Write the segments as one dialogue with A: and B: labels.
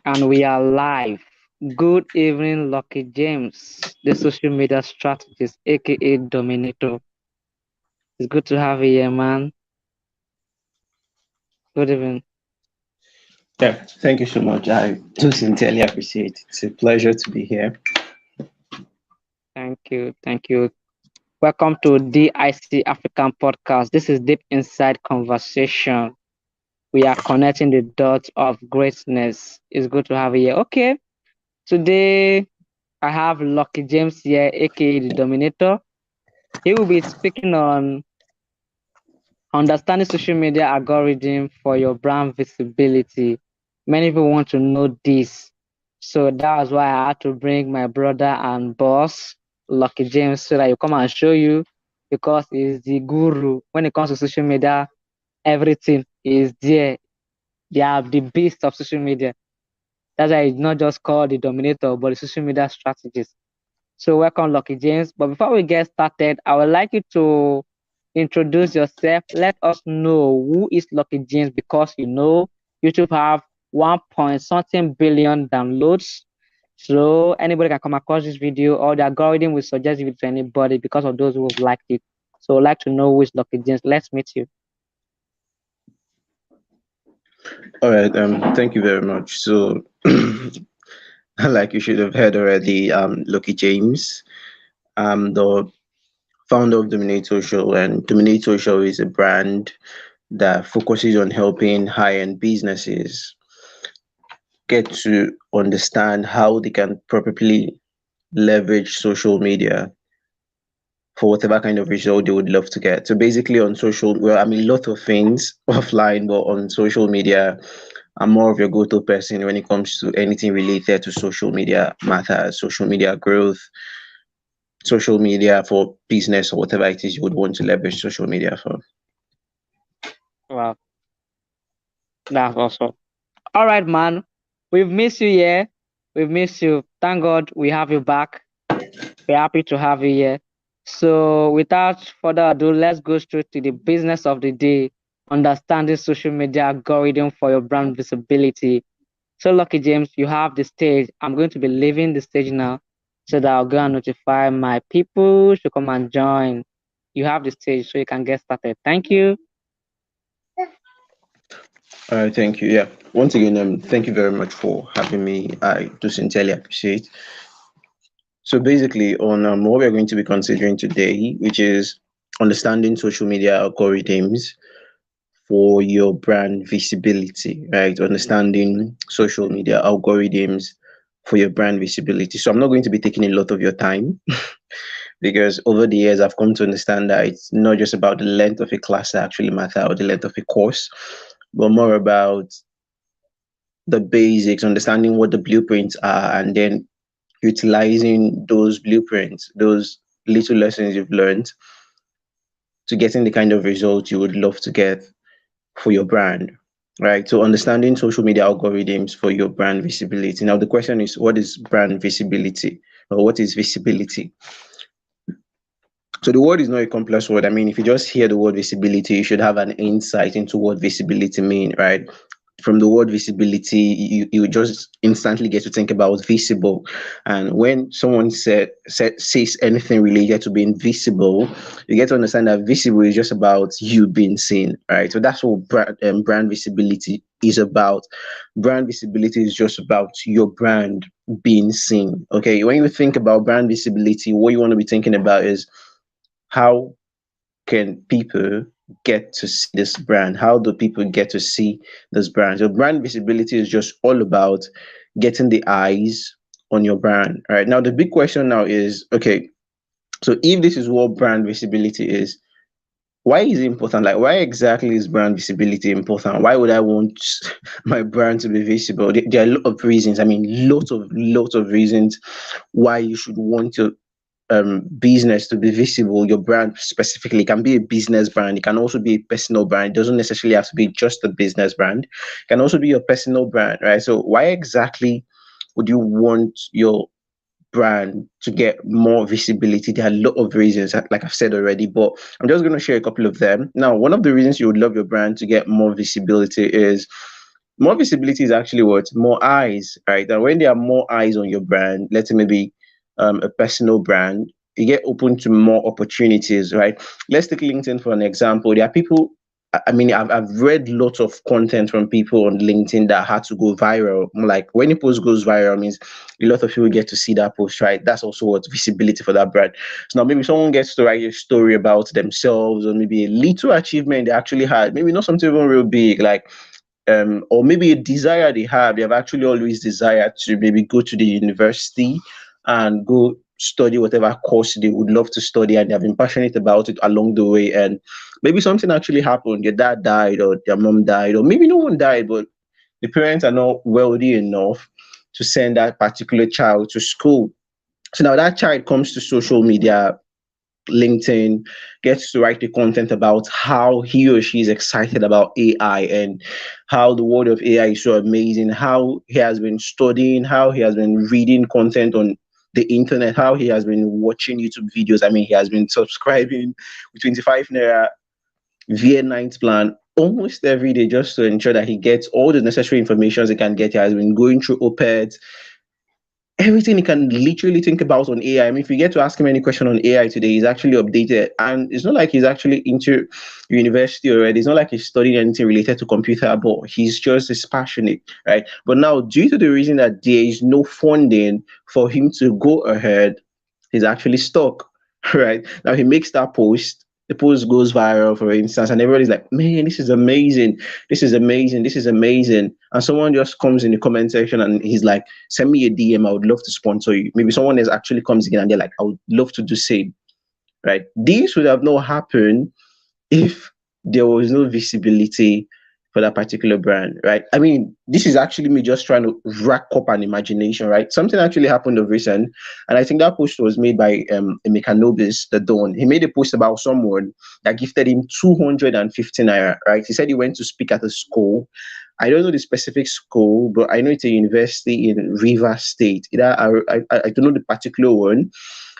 A: And we are live. Good evening, Lucky James, the social media strategist, aka Dominator. It's good to have you here, man. Good evening.
B: Yeah, thank you so much. I do sincerely appreciate it. It's a pleasure to be here.
A: Thank you. Thank you. Welcome to DIC African Podcast. This is Deep Inside Conversation. We are connecting the dots of greatness. It's good to have you here. Okay. Today, I have Lucky James here, aka the Dominator. He will be speaking on understanding social media algorithm for your brand visibility. Many people want to know this. So that's why I had to bring my brother and boss, Lucky James, so that you come and show you because he's the guru. When it comes to social media, everything is there. They are the beast of social media. That's why it's not just called the dominator, but the social media strategist. So welcome, Lucky James. But before we get started, I would like you to introduce yourself. Let us know who is Lucky James because YouTube have 1 point something billion downloads. So anybody can come across this video or the algorithm will suggest it to anybody because of those who have liked it. So I'd like to know who is Lucky James. Let's meet you.
B: All right, thank you very much. So, like you should have heard already, Lucky James, I'm the founder of Dominator Show, and Dominator Show is a brand that focuses on helping high-end businesses get to understand how they can properly leverage social media for whatever kind of result they would love to get. So basically on social, well, I mean, a lot of things offline, but on social media, I'm more of your go-to person when it comes to anything related to social media matters, social media growth, social media for business or whatever it is you would want to leverage social media for.
A: Wow, that's awesome. All right, man. We've missed you here. We've missed you. Thank God we have you back. We're happy to have you here. So, without further ado, let's go straight to the business of the day understanding social media algorithm for your brand visibility. So, Lucky James, you have the stage. I'm going to be leaving the stage now so that I'll go and notify my people to come and join. You have the stage so you can get started. Thank you.
B: All right, thank you. Yeah, once again, thank you very much for having me. I do sincerely appreciate. So basically, on what we're going to be considering today, which is understanding social media algorithms for your brand visibility, right? Understanding social media algorithms for your brand visibility. So I'm not going to be taking a lot of your time because over the years I've come to understand that it's not just about the length of a class that actually matter or the length of a course, but more about the basics, understanding what the blueprints are, and then utilizing those blueprints, those little lessons you've learned to getting the kind of results you would love to get for your brand, right? So understanding social media algorithms for your brand visibility. Now the question is, what is brand visibility, or what is visibility? So the word is not a complex word. I mean, if you just hear the word visibility, you should have an insight into what visibility mean, right? From the word visibility, you just instantly get to think about visible. And when someone says anything related to being visible, you get to understand that visible is just about you being seen, right? So that's what brand visibility is about. Brand visibility is just about your brand being seen. Okay, when you think about brand visibility, what you want to be thinking about is how can people get to see this brand? How do people get to see this brand? So brand visibility is just all about getting the eyes on your brand. All right. Now the big question now is, okay, so if this is what brand visibility is, why is it important? Like, why exactly is brand visibility important? Why would I want my brand to be visible? There are a lot of reasons. I mean, lots of reasons why you should want your business to be visible. Your brand specifically can be a business brand. It can also be a personal brand. It doesn't necessarily have to be just a business brand. It can also be your personal brand, right? So why exactly would you want your brand to get more visibility? There are a lot of reasons, like I've said already, but I'm just going to share a couple of them. Now, one of the reasons you would love your brand to get more visibility is More visibility is actually what? More eyes, right? And when there are more eyes on your brand, let's say maybe a personal brand, you get open to more opportunities, right? Let's take LinkedIn for an example. There are people, I mean, I've read lots of content from people on LinkedIn that had to go viral. Like when a post goes viral means a lot of people get to see that post, right? That's also what visibility for that brand. So now maybe someone gets to write a story about themselves or maybe a little achievement they actually had, maybe not something even real big, like or maybe a desire they have. They have actually always desired to maybe go to the university and go study whatever course they would love to study, and they have been passionate about it along the way. And maybe something actually happened. Their dad died, or their mom died, or maybe no one died, but the parents are not wealthy enough to send that particular child to school. So now that child comes to social media, LinkedIn, gets to write the content about how he or she is excited about AI and how the world of AI is so amazing, how he has been studying, how he has been reading content on the internet, how he has been watching YouTube videos. I mean, he has been subscribing with 25 Naira VN9 plan almost every day just to ensure that he gets all the necessary information he can get. He has been going through OPEDs, everything he can literally think about on AI. I mean, if you get to ask him any question on AI today, he's actually updated. And it's not like he's actually into university already. It's not like he's studying anything related to computer, but he's just as passionate, right? But now, due to the reason that there is no funding for him to go ahead, he's actually stuck, right? Now he makes that post. The post goes viral, for instance, and everybody's like, man, this is amazing. This is amazing. This is amazing. And someone just comes in the comment section and he's like, send me a DM. I would love to sponsor you. Maybe someone else actually comes in and they're like, I would love to do same, right? This would have not happened if there was no visibility for that particular brand, right? I mean, this is actually me just trying to rack up an imagination, right? Something actually happened of recent, and I think that post was made by Emeka Nobis, the Don. He made a post about someone that gifted him 250 naira, right? He said he went to speak at a school. I don't know the specific school, but I know it's a university in Rivers State. I don't know the particular one.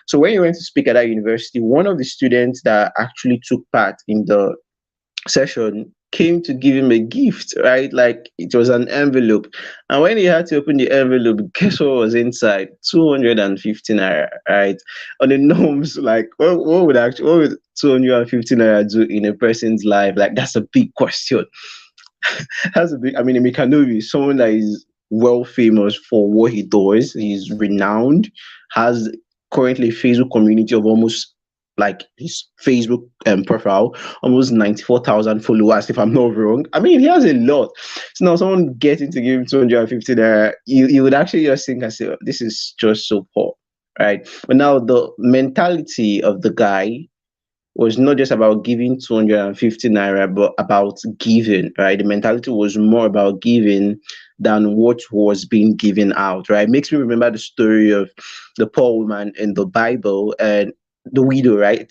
B: So when he went to speak at that university, one of the students that actually took part in the session came to give him a gift, right? Like it was an envelope. And when he had to open the envelope, guess what was inside? 250 naira, right? On the norms, like what would 250 naira do in a person's life? Like that's a big question. That's a big, I mean, Mikanobi is someone that is well famous for what he does. He's renowned, has currently a Facebook community of almost like his Facebook profile, almost 94,000 followers, if I'm not wrong. I mean, he has a lot. So now someone getting to give him 250 there, you would actually just think and say, "Oh, this is just so poor." Right. But now the mentality of the guy was not just about giving 250 naira, but about giving, right? The mentality was more about giving than what was being given out, right? It makes me remember the story of the poor woman in the Bible and the widow, right?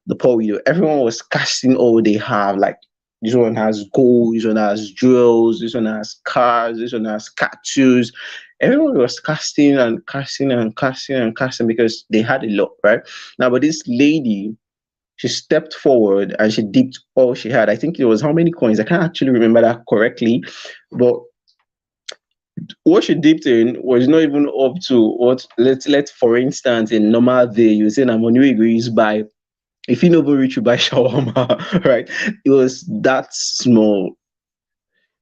B: The poor widow. Everyone was casting all they have, like this one has gold, this one has jewels, this one has cars, this one has tattoos. Everyone was casting and casting and casting and casting because they had a lot, right? Now, but this lady, she stepped forward and she dipped all she had. I think it was how many coins? I can't actually remember that correctly, but what she dipped in was not even up to what. Let for instance, in normal day, you say, "I'm on you go use buy." If you never reach, you buy shawarma, right? It was that small,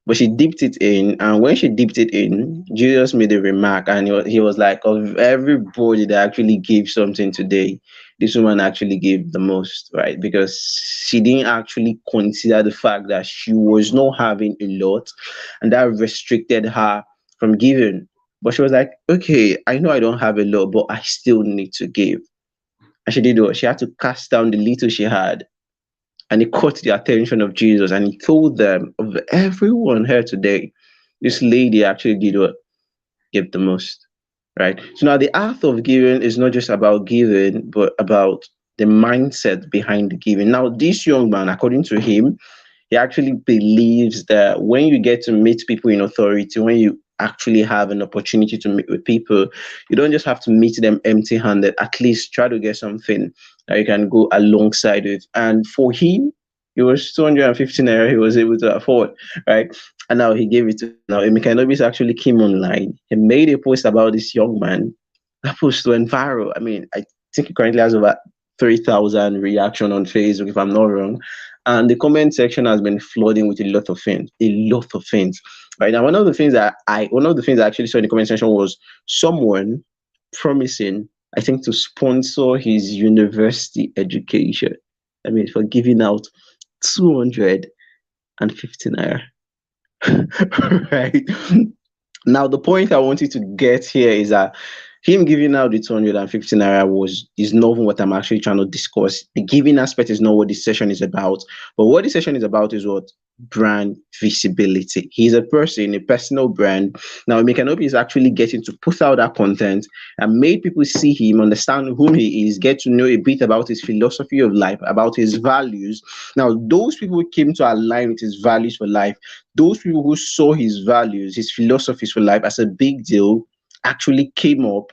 B: but she dipped it in, and when she dipped it in, Jesus made a remark, and he was like, "Of everybody that actually gave something today, this woman actually gave the most, right? Because she didn't actually consider the fact that she was not having a lot, and that restricted her from giving. But she was like, okay, I know I don't have a lot, but I still need to give." And she did what? She had to cast down the little she had, and he caught the attention of Jesus, and he told them, of everyone here today, this lady actually did what? Give the most, right? So now the act of giving is not just about giving, but about the mindset behind the giving. Now, this young man, according to him, he actually believes that when you get to meet people in authority, when you actually have an opportunity to meet with people, you don't just have to meet them empty handed. At least try to get something that you can go alongside with. And for him, It was 250 naira he was able to afford, right? And now he gave it to now. Emeka Nobis actually came online. He made a post about this young man. That post went viral. I mean, I think he currently has over 3,000 reaction on Facebook, if I'm not wrong. And the comment section has been flooding with a lot of things. Right now, one of the things I actually saw in the comment section was someone promising, I think, to sponsor his university education. I mean, for giving out 250 naira. Right. Now, the point I wanted to get here is that him giving out the 250 naira is not what I'm actually trying to discuss. The giving aspect is not what this session is about. But what this session is about is what? Brand visibility. He's a person, a personal brand. Now, Mekanopi is actually getting to put out that content and make people see him, understand who he is, get to know a bit about his philosophy of life, about his values. Now, those people who came to align with his values for life, those people who saw his values, his philosophies for life as a big deal, actually came up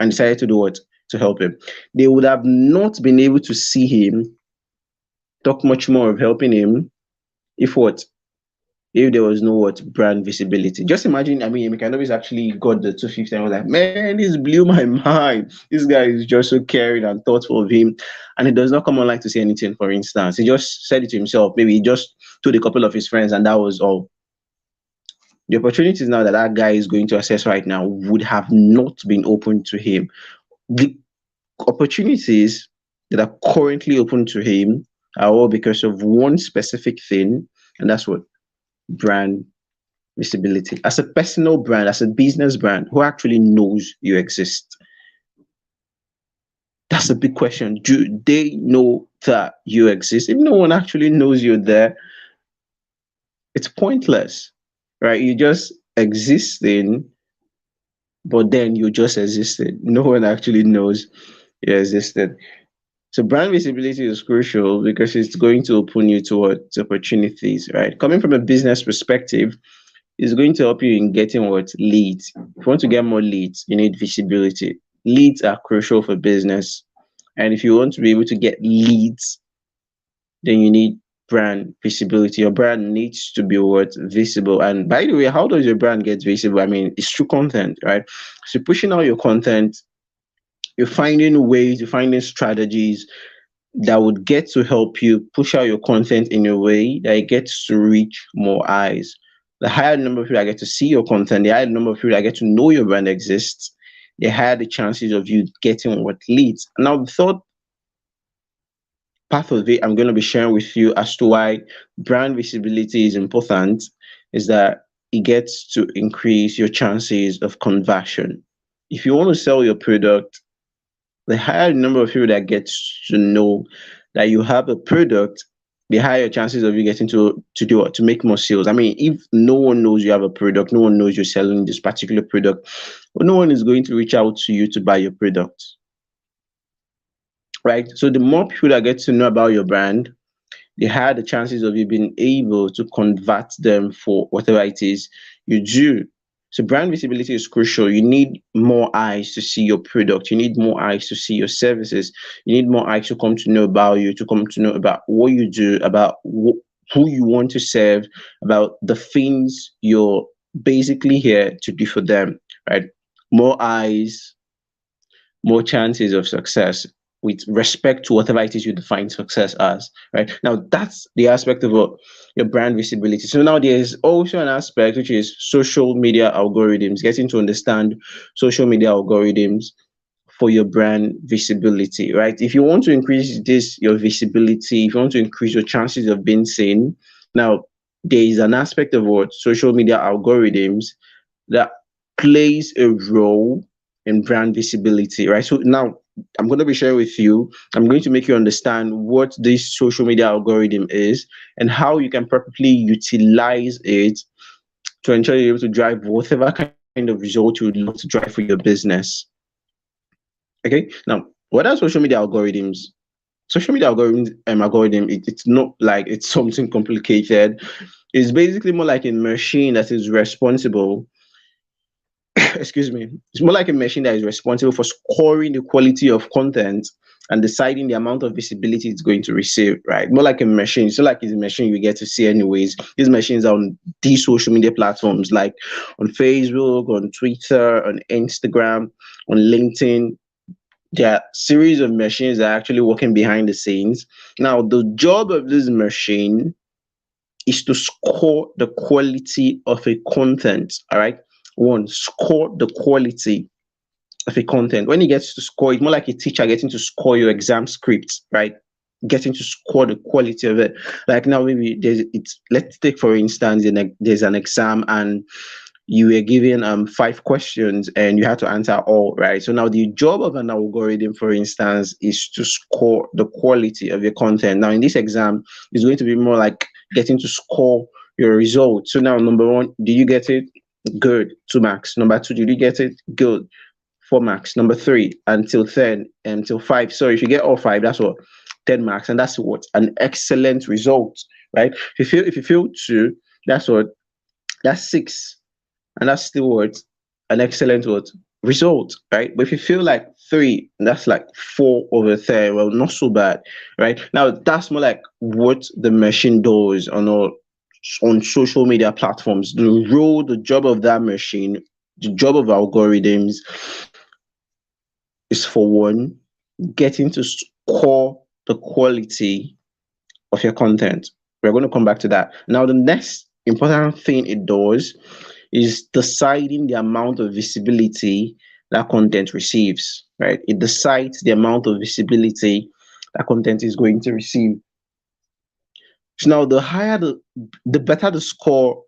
B: and decided to do what? To help him. They would have not been able to see him talk much more of helping him if what? If there was no what? Brand visibility. Just imagine, I mean, Mekanovis actually got the 250 and was like, man, this blew my mind. This guy is just so caring and thoughtful of him. And he does not come online to say anything, for instance. He just said it to himself. Maybe he just told a couple of his friends and that was all. The opportunities now that that guy is going to access right now would have not been open to him. The opportunities that are currently open to him are all because of one specific thing, and that's what? Brand visibility. As a personal brand, as a business brand, who actually knows you exist? That's a big question. Do they know that you exist? If no one actually knows you're there, it's pointless, right? You just existing, but then you just existed. No one actually knows you existed. So brand visibility is crucial because it's going to open you towards opportunities, right? Coming from a business perspective, it's going to help you in getting what? Leads. If you want to get more leads, you need visibility. Leads are crucial for business. And if you want to be able to get leads, then you need brand visibility. Your brand needs to be what? Visible. And by the way, how does your brand get visible? I mean, it's through content, right? So pushing out your content, you're finding ways, you're finding strategies that would get to help you push out your content in a way that it gets to reach more eyes. The higher number of people that get to see your content, the higher number of people that get to know your brand exists, the higher the chances of you getting what leads. Now, the third part of it I'm going to be sharing with you as to why brand visibility is important is that it gets to increase your chances of conversion. If you want to sell your product, the higher the number of people that gets to know that you have a product, the higher chances of you getting to do it, to make more sales. I mean, if no one knows you have a product, no one knows you're selling this particular product, well, no one is going to reach out to you to buy your product. Right? So the more people that get to know about your brand, the higher the chances of you being able to convert them for whatever it is you do. So brand visibility is crucial. You need more eyes to see your product. You need more eyes to see your services. You need more eyes to come to know about you, to come to know about what you do, about who you want to serve, about the things you're basically here to do for them, right? More eyes, more chances of success with respect to whatever it is you define success as, right? Now, that's the aspect of your brand visibility. So now there's also an aspect which is social media algorithms, getting to understand social media algorithms for your brand visibility, right? If you want to increase your visibility, if you want to increase your chances of being seen, now there is an aspect of what social media algorithms that plays a role in brand visibility, right? So now I'm going to be sharing with you, I'm going to make you understand what this social media algorithm is and how you can perfectly utilize it to ensure you're able to drive whatever kind of result you would love to drive for your business. Okay, now what are social media algorithms? Social media algorithm, it's not like it's something complicated. It's basically more like a machine that is responsible excuse me, it's more like a machine that is responsible for scoring the quality of content and deciding the amount of visibility it's going to receive, right? More like a machine. So like it's a machine you get to see anyways. These machines are on these social media platforms like on Facebook, on Twitter, on Instagram, on LinkedIn. There are series of machines that are actually working behind the scenes. Now, the job of this machine is to score the quality of a content. All right. One, score the quality of a content. When it gets to score, it's more like a teacher getting to score your exam script, right? Getting to score the quality of it. Like now, maybe let's take for instance, there's an exam and you were given 5 questions and you had to answer all, right? So now the job of an algorithm, for instance, is to score the quality of your content. Now in this exam, it's going to be more like getting to score your results. So now number one, did you get it? Good, 2 marks. Number two, did you get it? Good, 4 marks. Number three, until 10, until 5. So if you get all 5, that's what 10 marks, and that's what an excellent result, right? If you feel 2, that's what that's 6, and that's still what an excellent what result, right? But if you feel like 3, that's like 4/10. Well, not so bad, right? Now that's more like what the machine does on social media platforms. The job of that machine, the job of algorithms is for one, getting to score the quality of your content. We're going to come back to that. Now, the next important thing it does is deciding the amount of visibility that content receives, right? It decides the amount of visibility that content is going to receive. So now the better the score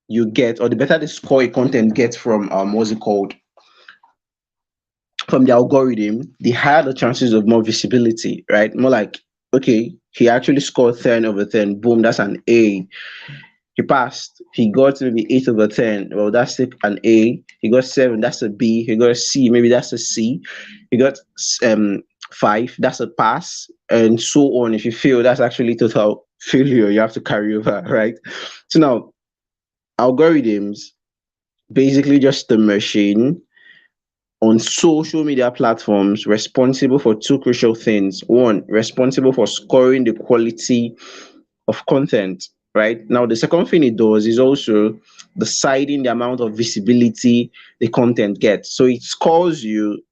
B: you get, or the better the score a content gets from what's it called? From the algorithm, the higher the chances of more visibility, right? More like, okay, he actually scored 10/10. Boom, that's an A. He passed. He got maybe 8/10. Well, that's an A. He got 7. That's a B. He got a C. Maybe that's a C. He got 5. That's a pass, and so on. If you fail, that's actually total failure. You have to carry over, right? So now, algorithms basically just the machine on social media platforms responsible for 2 crucial things. One, responsible for scoring the quality of content, right? Now, the second thing it does is also deciding the amount of visibility the content gets. So it scores you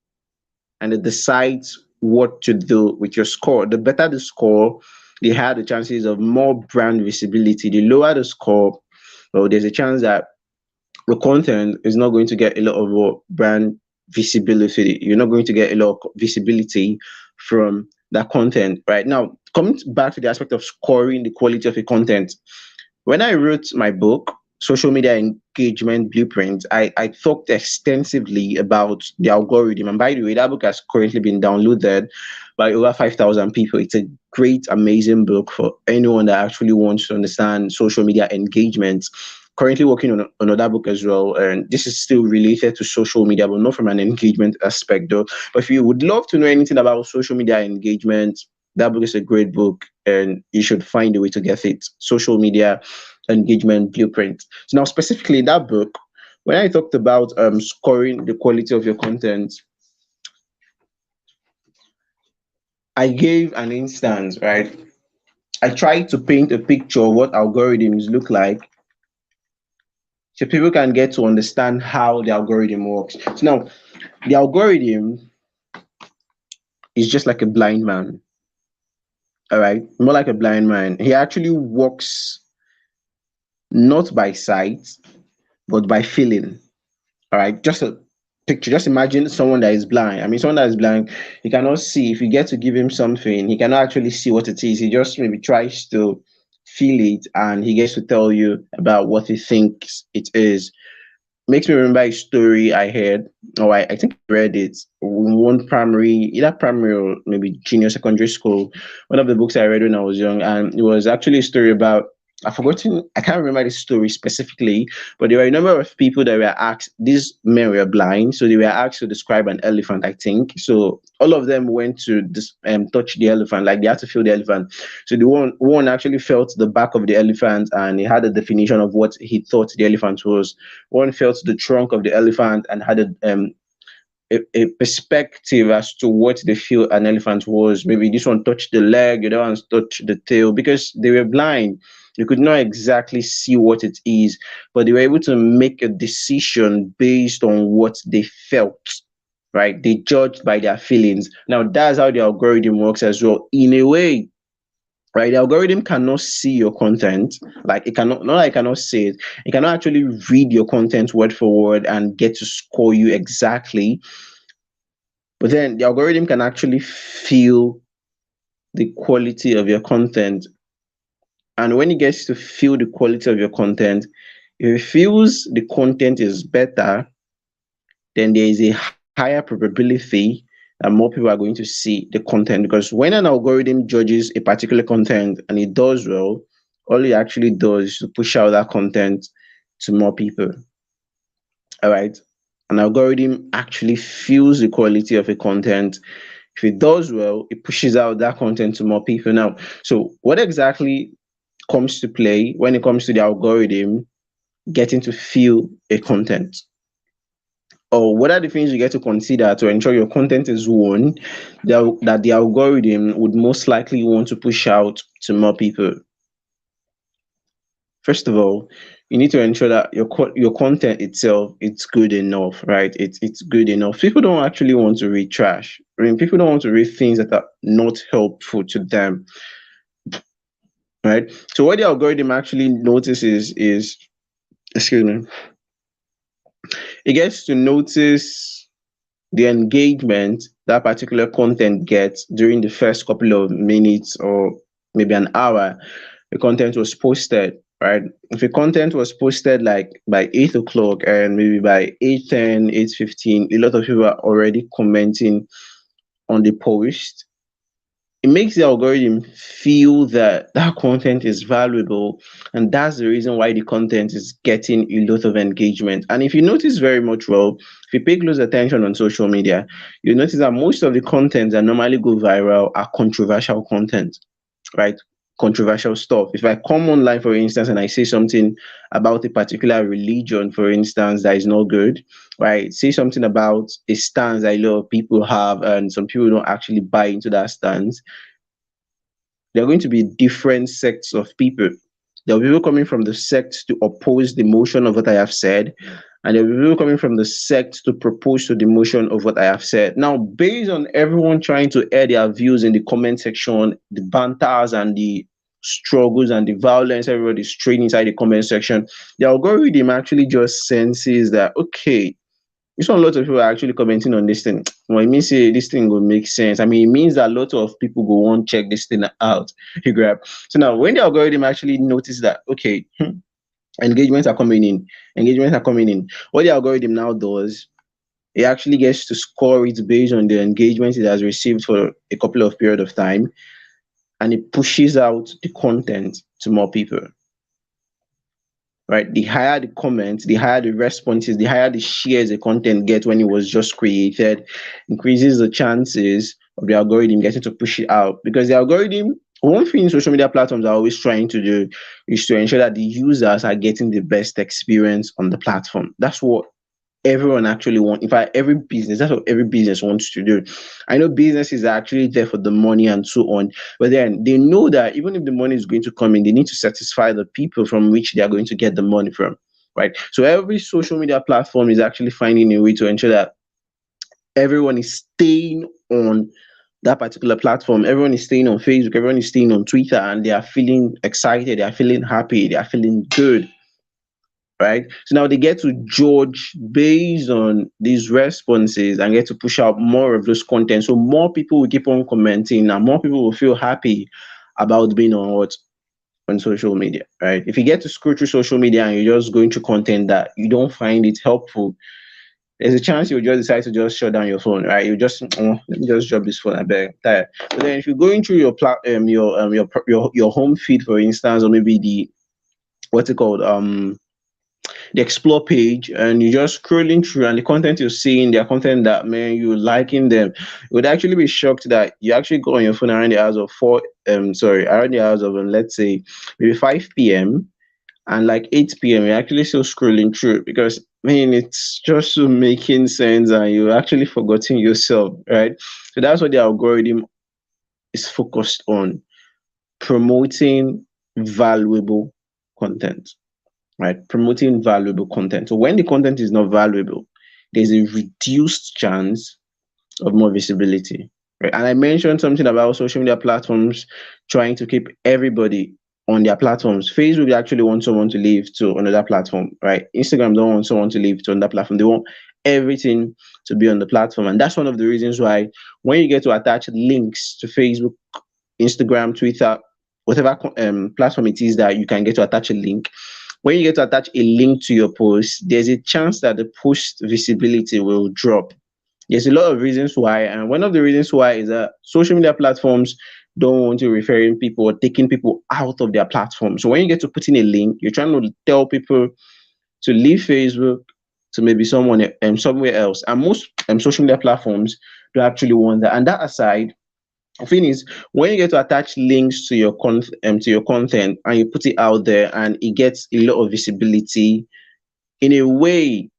B: and it decides what to do with your score. The better the score, the higher the chances of more brand visibility. The lower the score, well, there's a chance that the content is not going to get a lot of brand visibility. You're not going to get a lot of visibility from that content. Right now, coming back to the aspect of scoring the quality of a content, when I wrote my book, Social Media Engagement Blueprint, I talked extensively about the algorithm. And by the way, that book has currently been downloaded by over 5,000 people. It's a great, amazing book for anyone that actually wants to understand social media engagement. Currently working on another book as well, and this is still related to social media, but not from an engagement aspect though. But if you would love to know anything about social media engagement, that book is a great book, and you should find a way to get it. Social Media Engagement Blueprint. So now, specifically in that book, when I talked about scoring the quality of your content, I gave an instance, right? I tried to paint a picture of what algorithms look like, so people can get to understand how the algorithm works. So now, the algorithm is just like a blind man. All right, more like a blind man. He actually works not by sight, but by feeling. All right, just a picture. Just imagine someone that is blind. I mean, someone that is blind, he cannot see. If you get to give him something, he cannot actually see what it is. He just maybe tries to feel it, and he gets to tell you about what he thinks it is. Makes me remember a story I heard, or I think I read it in one primary, either primary or maybe junior secondary school. One of the books I read when I was young, and it was actually a story about, I can't remember the story specifically, but there were a number of people that were asked, these men were blind, so they were asked to describe an elephant, I think. So all of them went to touch the elephant, like they had to feel the elephant. So the one actually felt the back of the elephant, and he had a definition of what he thought the elephant was. One felt the trunk of the elephant and had a perspective as to what they feel an elephant was. Maybe this one touched the leg, the other one touched the tail, because they were blind. They could not exactly see what it is, but they were able to make a decision based on what they felt, right? They judged by their feelings. Now, that's how the algorithm works as well. In a way, right, the algorithm cannot see your content. Like, it cannot, not like it cannot see it, it cannot actually read your content word for word and get to score you exactly. But then the algorithm can actually feel the quality of your content. And when it gets to feel the quality of your content, if it feels the content is better, then there is a higher probability that more people are going to see the content. Because when an algorithm judges a particular content and it does well, all it actually does is to push out that content to more people. All right. An algorithm actually feels the quality of a content. If it does well, it pushes out that content to more people. Now, so what exactly comes to play when it comes to the algorithm getting to feel a content? Or what are the things you get to consider to ensure your content is one that the algorithm would most likely want to push out to more people? First of all, you need to ensure that your content itself, it's good enough, right? It's good enough. People don't actually want to read trash. I mean, people don't want to read things that are not helpful to them, right? So what the algorithm actually notices is, excuse me, it gets to notice the engagement that particular content gets during the first couple of minutes or maybe an hour the content was posted, right? If the content was posted like by 8 o'clock and maybe by 8:10, 8:15, a lot of people are already commenting on the post. It makes the algorithm feel that that content is valuable, and that's the reason why the content is getting a lot of engagement. And if you notice very much well, if you pay close attention on social media, you notice that most of the content that normally go viral are controversial content, right? Controversial stuff. If I come online, for instance, and I say something about a particular religion, for instance, that is not good, right? Say something about a stance that a lot of people have, and some people don't actually buy into that stance. There are going to be different sects of people. There will be people coming from the sects to oppose the motion of what I have said, and there will be people coming from the sects to propose to the motion of what I have said. Now, based on everyone trying to air their views in the comment section, the banters and the struggles and the violence everybody's trading inside the comment section, the algorithm actually just senses that, okay, this one, a lot of people are actually commenting on this thing. Well, it means this thing will make sense. I mean, it means that a lot of people go on check this thing out. You grab. So now, when the algorithm actually notices that, okay, engagements are coming in, what the algorithm now does, it actually gets to score it based on the engagement it has received for a couple of period of time, and it pushes out the content to more people. Right, the higher the comments, the higher the responses, the higher the shares the content gets when it was just created, increases the chances of the algorithm getting to push it out. Because the algorithm, one thing social media platforms are always trying to do is to ensure that the users are getting the best experience on the platform. That's what everyone actually wants. In fact, every business, that's what every business wants to do. I know businesses are actually there for the money and so on, but then they know that even if the money is going to come in, they need to satisfy the people from which they are going to get the money from, right? So every social media platform is actually finding a way to ensure that everyone is staying on that particular platform. Everyone is staying on Facebook, everyone is staying on Twitter, and they are feeling excited, they are feeling happy, they are feeling good, right? So now they get to judge based on these responses and get to push out more of those content. So more people will keep on commenting and more people will feel happy about being on social media, right? If you get to scroll through social media and you're just going through content that you don't find it helpful, there's a chance you'll just decide to just shut down your phone, right? You just let me just drop this phone. I beg. Tired. But then if you're going through your home feed, for instance, or maybe the what's it called the explore page, and you're just scrolling through and the content you're seeing, their content that, man, you're liking them, you would actually be shocked that you actually go on your phone around the hours of around the hours of let's say maybe 5 p.m. and like 8 p.m. you're actually still scrolling through, because I mean, it's just so making sense, and you're actually forgetting yourself, right? So that's what the algorithm is focused on, promoting valuable content, right? Promoting valuable content. So when the content is not valuable, there's a reduced chance of more visibility. Right? And I mentioned something about social media platforms trying to keep everybody on their platforms. Facebook actually wants someone to leave to another platform, right? Instagram don't want someone to leave to another platform. They want everything to be on the platform. And that's one of the reasons why when you get to attach links to Facebook, Instagram, Twitter, whatever platform it is that you can get to attach a link, when you get to attach a link to your post, there's a chance that the post visibility will drop. There's a lot of reasons why, and one of the reasons why is that social media platforms don't want to referring people or taking people out of their platform. So when you get to put in a link, you're trying to tell people to leave Facebook to maybe someone somewhere else. And most social media platforms do actually want that. And that aside, the thing is, when you get to attach links to your to your content and you put it out there and it gets a lot of visibility, in a way,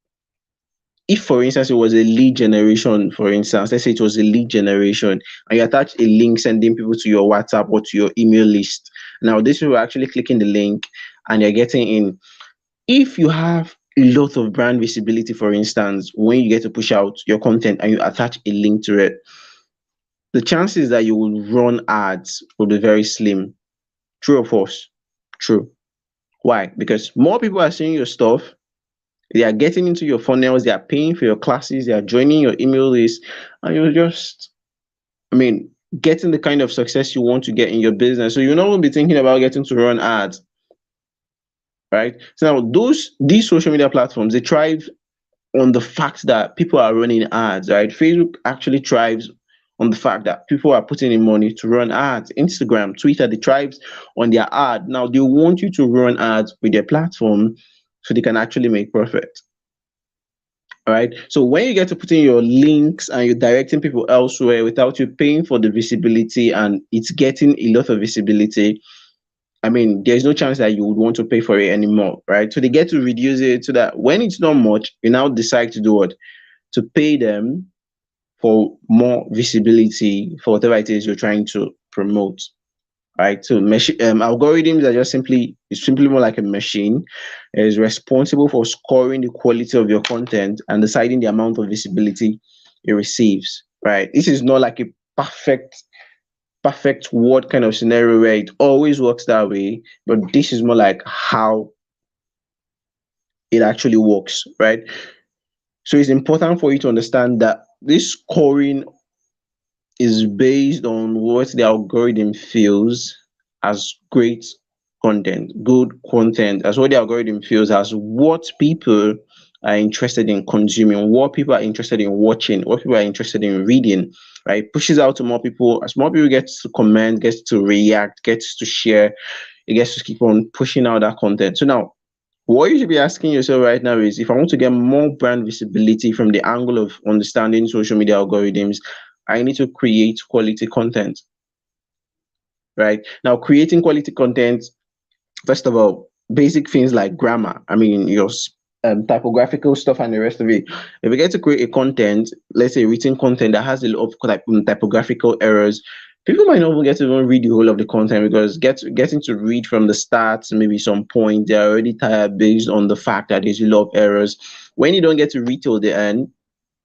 B: if for instance it was a lead generation, for instance, let's say it was a lead generation and you attach a link sending people to your WhatsApp or to your email list. Now this people are actually clicking the link and you're getting in. If you have a lot of brand visibility, for instance, when you get to push out your content and you attach a link to it, the chances that you will run ads will be very slim. True or false? True. Why? Because more people are seeing your stuff, they are getting into your funnels, they are paying for your classes, they are joining your email list, and you're just, I mean, getting the kind of success you want to get in your business. So you're not going to be thinking about getting to run ads, right? So now these social media platforms, they thrive on the fact that people are running ads, right? Facebook actually thrives on the fact that people are putting in money to run ads. Instagram, Twitter, they thrives on their ad. Now they want you to run ads with their platform so they can actually make profit. All right. So when you get to put in your links and you're directing people elsewhere without you paying for the visibility and it's getting a lot of visibility, I mean, there's no chance that you would want to pay for it anymore, right? So they get to reduce it so that when it's not much, you now decide to do what? To pay them for more visibility for whatever it is you're trying to promote, right? So algorithms are just simply more like a machine. It is responsible for scoring the quality of your content and deciding the amount of visibility it receives, right? This is not like a perfect word kind of scenario where it always works that way, but this is more like how it actually works, right? So it's important for you to understand that this scoring is based on what the algorithm feels as great content, good content, as what the algorithm feels as what people are interested in consuming, what people are interested in watching, what people are interested in reading, right? Pushes out to more people. As more people get to comment, gets to react, gets to share, it gets to keep on pushing out that content. So now, what you should be asking yourself right now is, if I want to get more brand visibility from the angle of understanding social media algorithms, I need to create quality content, right? Now, creating quality content, first of all, basic things like grammar. I mean, your typographical stuff and the rest of it. If we get to create a content, let's say written content that has a lot of typographical errors, people might not even get to even read the whole of the content because getting to read from the start, maybe some point, they're already tired based on the fact that there's a lot of errors. When you don't get to read till the end,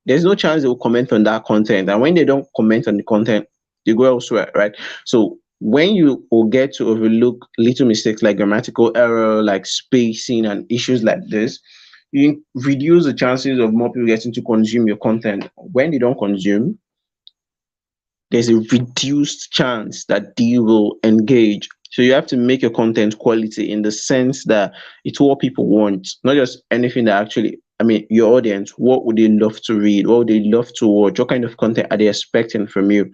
B: there's no chance they will comment on that content. And when they don't comment on the content, they go elsewhere, right? So when you will get to overlook little mistakes like grammatical error, like spacing and issues like this, you reduce the chances of more people getting to consume your content. When they don't consume, there's a reduced chance that they will engage. So you have to make your content quality in the sense that it's what people want, not just anything that actually, I mean, your audience, what would they love to read? What would they love to watch? What kind of content are they expecting from you?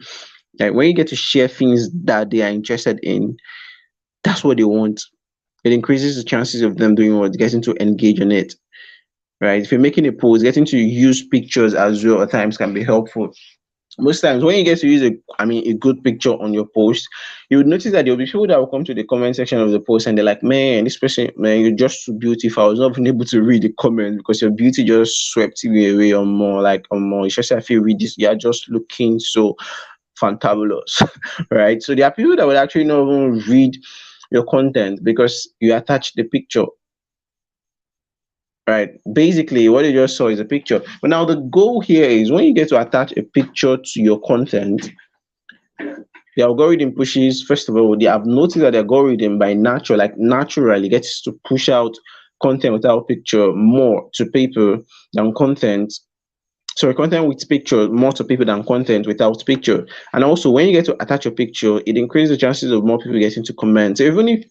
B: Like when you get to share things that they are interested in, that's what they want. It increases the chances of them doing what, getting to engage on it, right? If you're making a post, getting to use pictures as well at times can be helpful. most times when you get to use a good picture on your post, you would notice that there'll be people that will come to the comment section of the post and they're like, man, this person, man, you're just so beautiful. I was not even able to read the comment because your beauty just swept you away, or more like, or more. It's just, I feel read this, you're just looking so fantabulous. Right? So there are people that would actually not even read your content because you attach the picture. Right. Basically, what you just saw is a picture. But now the goal here is when you get to attach a picture to your content, the algorithm pushes, first of all, they have noticed that the algorithm by natural, like naturally gets to push out content without picture more to people than content. Sorry, content with picture more to people than content without picture. And also, when you get to attach a picture, it increases the chances of more people getting to comment. So even if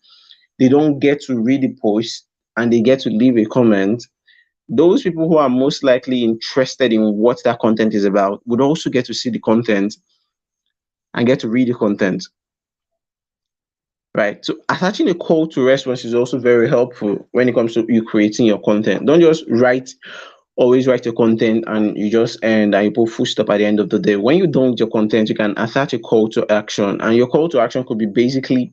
B: they don't get to read the post and they get to leave a comment, those people who are most likely interested in what that content is about would also get to see the content and get to read the content. Right. So attaching a call to response is also very helpful when it comes to you creating your content. Don't just always write your content and you just end and you put full stop at the end of the day. When you're done with your content, you can attach a call to action. And your call to action could be basically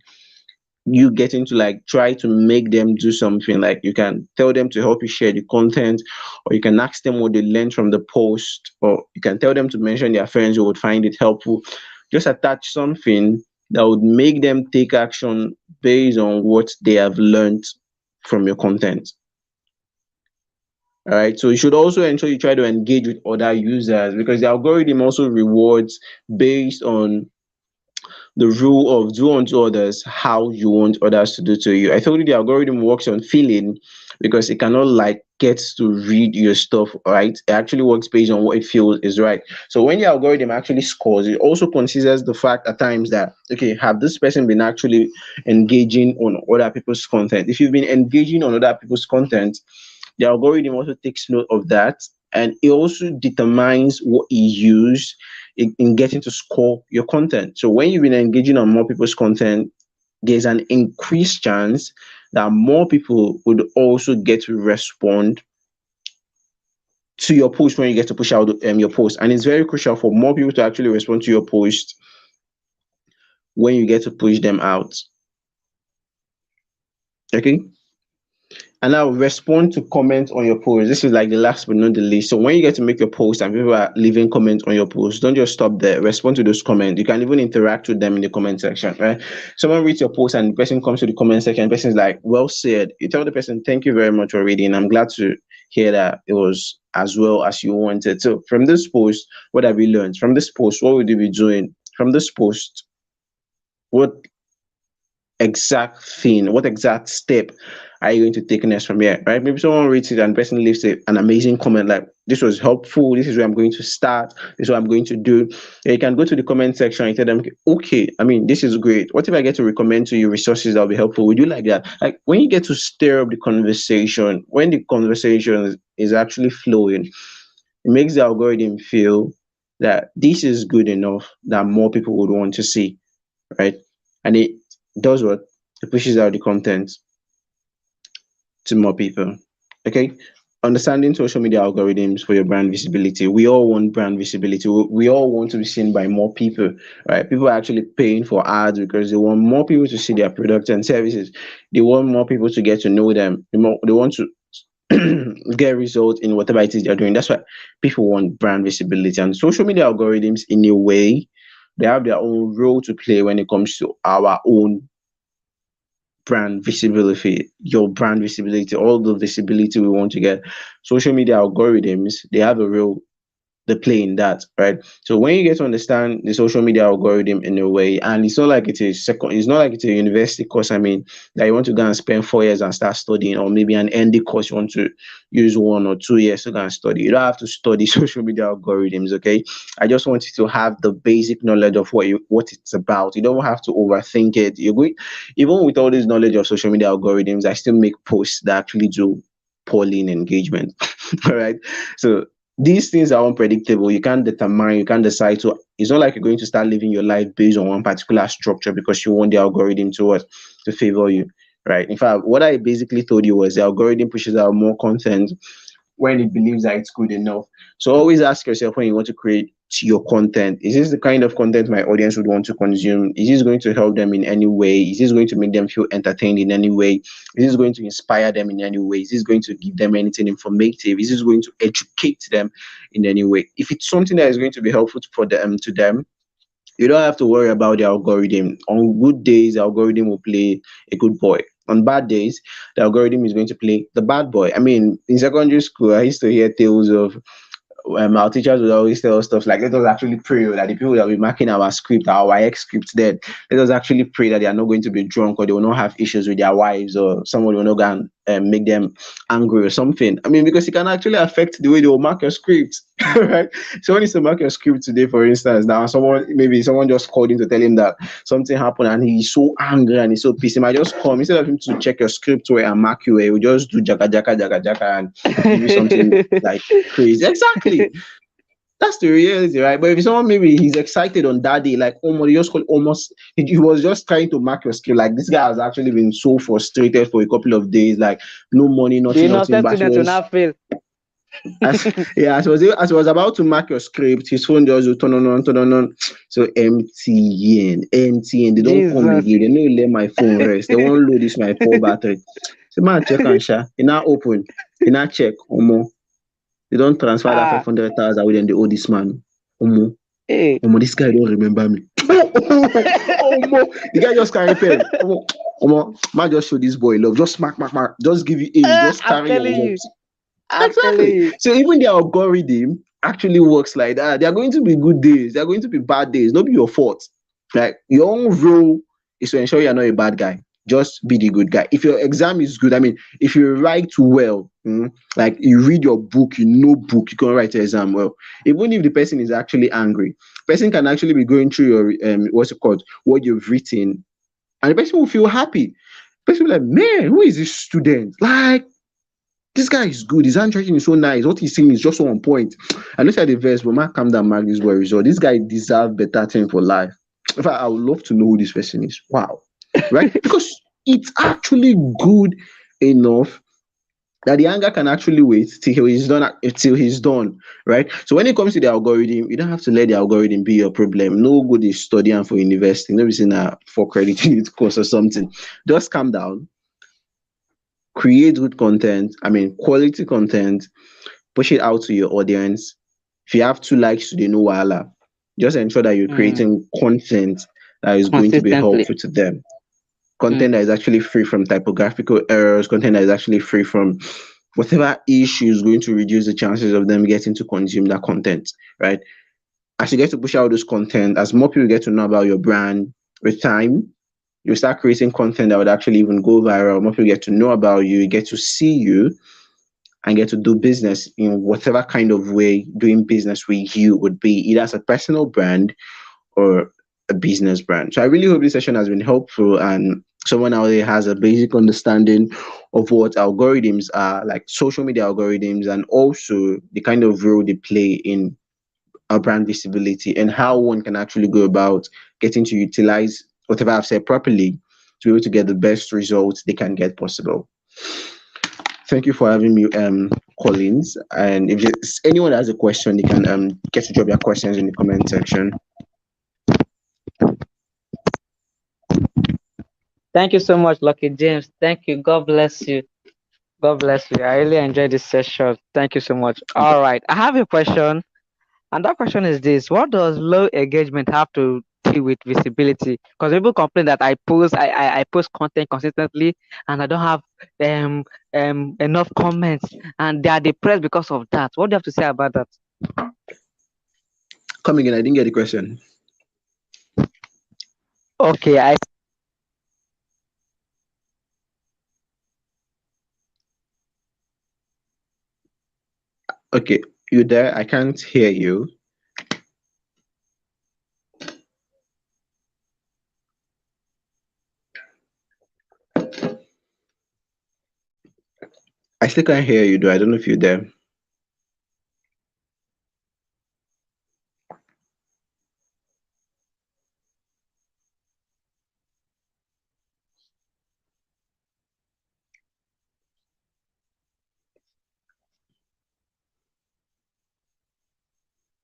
B: you getting to like try to make them do something. Like you can tell them to help you share the content, or you can ask them what they learned from the post, or you can tell them to mention their friends who would find it helpful. Just attach something that would make them take action based on what they have learned from your content. All right. So you should also ensure you try to engage with other users because the algorithm also rewards based on the rule of do unto others how you want others to do to you. I told you the algorithm works on feeling because it cannot like get to read your stuff, right? It actually works based on what it feels is right. So when the algorithm actually scores, it also considers the fact at times that okay, have this person been actually engaging on other people's content? If you've been engaging on other people's content, the algorithm also takes note of that, and it also determines what you use in getting to score your content. So when you've been engaging on more people's content, there's an increased chance that more people would also get to respond to your post when you get to push out your post. And it's very crucial for more people to actually respond to your post when you get to push them out. Okay. And now respond to comments on your post. This is like the last but not the least. So when you get to make your post and people are leaving comments on your post, don't just stop there. Respond to those comments. You can even interact with them in the comment section, right? Someone reads your post and the person comes to the comment section. The person is like, well said. You tell the person, thank you very much for reading. I'm glad to hear that it was as well as you wanted. So from this post, what have we learned? From this post, what would you be doing? From this post, what what exact step are you going to take next from here, right? Maybe someone reads it and the person leaves an amazing comment like, this was helpful, this is where I'm going to start, this is what I'm going to do. And you can go to the comment section and tell them, okay, I mean, this is great. What if I get to recommend to you resources that will be helpful? Would you like that? Like when you get to stir up the conversation, when the conversation is actually flowing, it makes the algorithm feel that this is good enough that more people would want to see, right? And it does what? It pushes out the content to more people. Okay. Understanding social media algorithms for your brand visibility. We all want brand visibility. We all want to be seen by more people, right? People are actually paying for ads because they want more people to see their products and services. They want more people to get to know them. They want to get results in whatever it is they're doing. That's why people want brand visibility. And social media algorithms, in a way, they have their own role to play when it comes to our own brand visibility, your brand visibility, all the visibility we want to get. Social media algorithms, they have a real the play in that, right? So when you get to understand the social media algorithm in a way, and it's not like it's not like it's a university course. I mean, that you want to go and spend 4 years and start studying, or maybe an ND course you want to use 1 or 2 years to go and study. You don't have to study social media algorithms, okay? I just want you to have the basic knowledge of what it's about. You don't have to overthink it. You're going, even with all this knowledge of social media algorithms, I still make posts that actually do poorly in engagement. All right. So these things are unpredictable. You can't determine, you can't decide. So it's not like you're going to start living your life based on one particular structure because you want the algorithm to favor you, right? In fact, what I basically told you was the algorithm pushes out more content when it believes that it's good enough. So always ask yourself when you want to create your content? Is this the kind of content my audience would want to consume? Is this going to help them in any way? Is this going to make them feel entertained in any way? Is this going to inspire them in any way? Is this going to give them anything informative? Is this going to educate them in any way? If it's something that is going to be helpful for them, to them, you don't have to worry about the algorithm. On good days, the algorithm will play a good boy. On bad days, the algorithm is going to play the bad boy. I mean, in secondary school, I used to hear tales of our teachers would always tell us stuff like, let us actually pray that the people that will be marking our script, our YX script, then let us actually pray that they are not going to be drunk, or they will not have issues with their wives, or someone will not go and make them angry or something. I mean, because it can actually affect the way they will mark your script, right? Someone needs to mark your script today, for instance. Now, maybe someone just called him to tell him that something happened and he's so angry and he's so pissed. He might just come, instead of him to check your script well and mark you well, he will just do jaka jaka jaka jaka and give you something like crazy. Exactly. That's the reality, right? But if someone maybe he's excited on that day, like almost, he just called almost, he was just trying to mark your skill. Like this guy has actually been so frustrated for a couple of days, like no money,
A: The
B: nothing.
A: innocent
B: But
A: student will not fail.
B: as he was about to mark your script, his phone just would turn on. So MTN, they don't come
A: Jesus.
B: again. They don't let my phone rest. They won't load this my full battery. So man, check and share. He now open. He now check. Omo, they don't transfer that
A: Ah,
B: 500,000 within the owe this man. Omo,
A: hey.
B: this guy don't remember me. The guy just carry pen. Man just show this boy love. Just smack. Just give you A. Just
A: I'm
B: carry your
A: telling
B: work.
A: you. I'm telling
B: Exactly.
A: you.
B: So even the algorithm actually works like that. There are going to be good days. There are going to be bad days. Not be your fault. Like your own role is to ensure you're not a bad guy. Just be the good guy. If your exam is good, I mean, if you write well, like you read your book, you know book, you can write your exam well. Even if the person is actually angry, person can actually be going through your what's it called, what you've written, and the person will feel happy. The person will be like, man, who is this student? Like this guy is good. His handwriting is so nice. What he's saying is just so on point. I looked at the verse, but man, calm down, mark this boy result. This guy deserves better thing for life. In fact, I would love to know who this person is. Wow. Right? Because it's actually good enough that the anger can actually wait till he's done, right? So when it comes to the algorithm, you don't have to let the algorithm be your problem. No good is studying for university. Nobody's in a for credit unit course or something. Just calm down, create good content. I mean, quality content, push it out to your audience. If you have 2 likes today, no wala. Just ensure that you're
A: Mm,
B: creating content that is going to be
A: consistently.
B: helpful to them. Content
A: Mm,
B: that is actually free from typographical errors, content that is actually free from whatever issue is going to reduce the chances of them getting to consume that content, right? As you get to push out those content, as more people get to know about your brand, with time, you start creating content that would actually even go viral. More people get to know about you, get to see you, and get to do business in whatever kind of way doing business with you would be, either as a personal brand or a business brand. So I really hope this session has been helpful and someone out there has a basic understanding of what algorithms are, like social media algorithms, and also the kind of role they play in our brand visibility and how one can actually go about getting to utilize whatever I've said properly to be able to get the best results they can get possible. Thank you for having me, Collins. And if there's anyone that has a question, they can get to drop their questions in the comment section.
A: Thank you so much, Lucky James. Thank you. God bless you. God bless you. I really enjoyed this session. Thank you so much. All right. I have a question. And that question is this: what does low engagement have to do with visibility? Because people complain that I post content consistently and I don't have enough comments and they are depressed because of that. What do you have to say about that?
B: Come again, I didn't get the question.
A: Okay, I
B: Okay, you there? I can't hear you. I still can't hear you though. I don't know if you're there.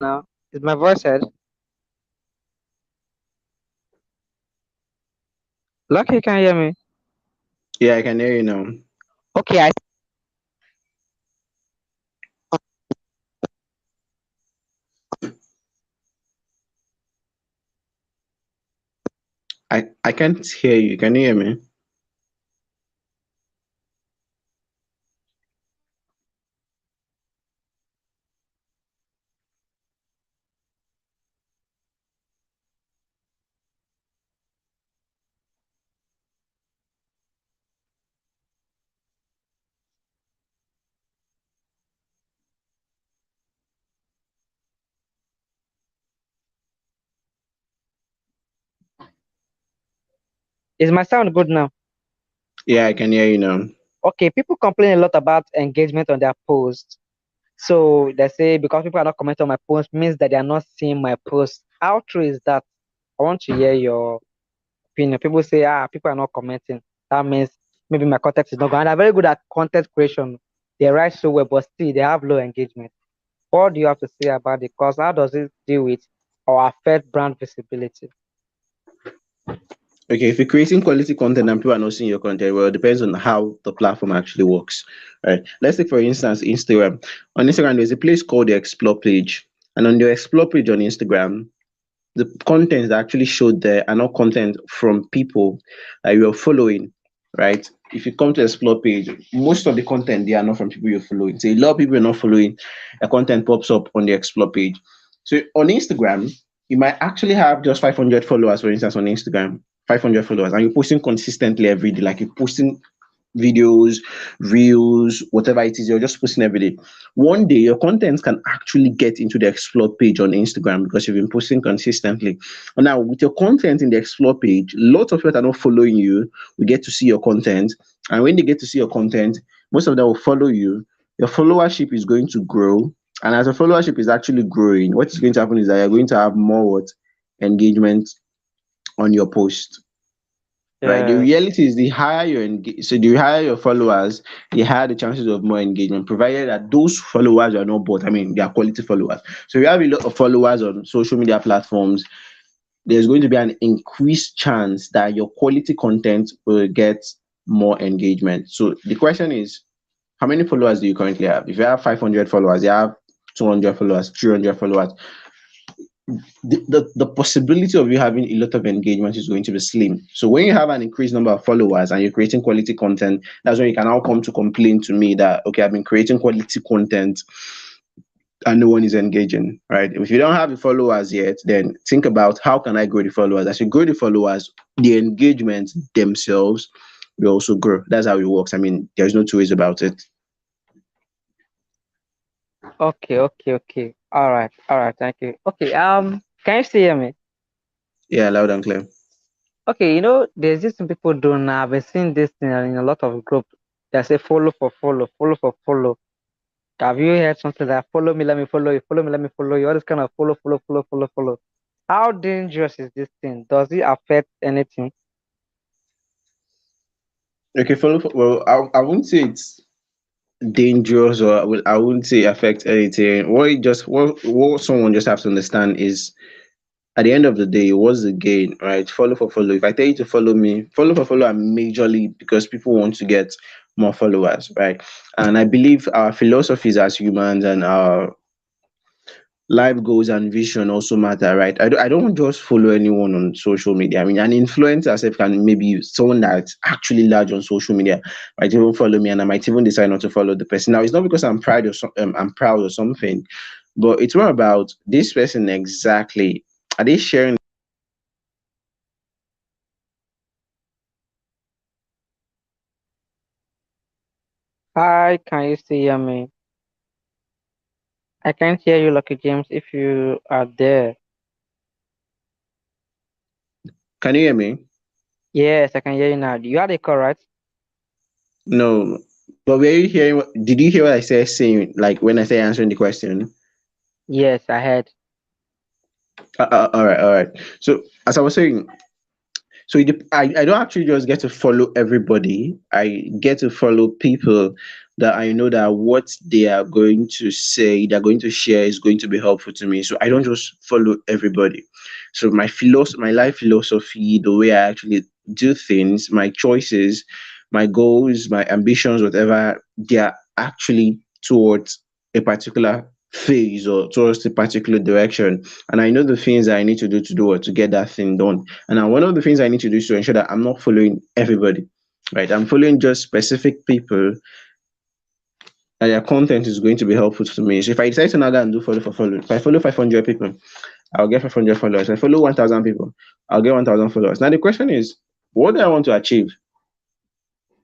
A: now. Is my voice heard? Lucky, can you hear me?
B: Yeah, I can hear you now.
A: Okay,
B: I can't hear you. Can you hear me?
A: is my sound good now?
B: Yeah, I can hear you now.
A: Okay, people complain a lot about engagement on their posts. So they say because people are not commenting on my post means that they are not seeing my post. How true is that? I want to hear your opinion. People say, people are not commenting. That means maybe my content is not good. And they're very good at content creation. They write so well, but still they have low engagement. What do you have to say about it? Because how does it deal with or affect brand visibility?
B: Okay, if you're creating quality content and people are not seeing your content, well, it depends on how the platform actually works. Right. Let's take for instance Instagram. On Instagram, there's a place called the Explore page, and on the Explore page on Instagram, the content that actually showed there are not content from people that you're following, right? If you come to Explore page, most of the content they are not from people you're following. So a lot of people are not following, a content pops up on the Explore page. So on Instagram, you might actually have just 500 followers, for instance, on Instagram, 500 followers, and you're posting consistently every day, like you're posting videos, reels, whatever it is, you're just posting every day. One day, your content can actually get into the Explore page on Instagram because you've been posting consistently. And now, with your content in the Explore page, lots of people that are not following you will get to see your content. And when they get to see your content, most of them will follow you. Your followership is going to grow. And as your followership is actually growing, what is going to happen is that you're going to have more what? Engagement on your post. Right. The
A: Yeah.
B: reality is the higher your followers, the higher the chances of more engagement, provided that those followers are not bought. I mean, they are quality followers. So if you have a lot of followers on social media platforms, there's going to be an increased chance that your quality content will get more engagement. So the question is, how many followers do you currently have? If you have 500 followers, you have 200 followers, 300 followers, the possibility of you having a lot of engagement is going to be slim. So when you have an increased number of followers and you're creating quality content, that's when you can now come to complain to me that, okay, I've been creating quality content and no one is engaging, right? If you don't have the followers yet, then think about how can I grow the followers. As you grow the followers, the engagement themselves will also grow. That's how it works. I mean, there's no two ways about it.
A: Okay, okay, okay. All right, thank you. Okay, can you still hear me?
B: Yeah, loud and clear.
A: Okay, there's this thing people do now. I've been seeing this thing in a lot of groups. They say follow for follow, follow for follow. Have you heard something that follow me, let me follow you, follow me, let me follow you, all this kind of follow, follow, follow, follow, follow. How dangerous is this thing? Does it affect anything?
B: Okay, well, I wouldn't say it's dangerous, or I wouldn't say affect anything. What someone just have to understand is, at the end of the day, what's the gain, right? Follow for follow. If I tell you to follow me, follow for follow, I'm majorly because people want to get more followers, right? And I believe our philosophies as humans and our life goals and vision also matter, right? I don't just follow anyone on social media. I mean, an influencer self can maybe someone that's actually large on social media might even follow me, and I might even decide not to follow the person. Now, it's not because I'm proud or something, but it's more about this person exactly. Are they sharing?
A: Hi, can you still hear me? I can't hear you, Lucky James, if you are there.
B: Can you hear me?
A: Yes, I can hear you now. You had a call, right?
B: No. But were you hearing? Did you hear what I said saying? Like when I say answering the question?
A: Yes, I heard.
B: All right, all right. So as I was saying, So I don't actually just get to follow everybody. I get to follow people that I know that what they are going to say, they're going to share is going to be helpful to me. So I don't just follow everybody. So my life philosophy, the way I actually do things, my choices, my goals, my ambitions, whatever, they are actually towards a particular phase or towards a particular direction. And I know the things that I need to do it to get that thing done. And now one of the things I need to do is to ensure that I'm not following everybody. Right. I'm following just specific people and their content is going to be helpful to me. So if I decide to now go and do follow for follow, if I follow 500 people, I'll get 500 followers. If I follow 1,000 people, I'll get 1,000 followers. Now the question is, what do I want to achieve?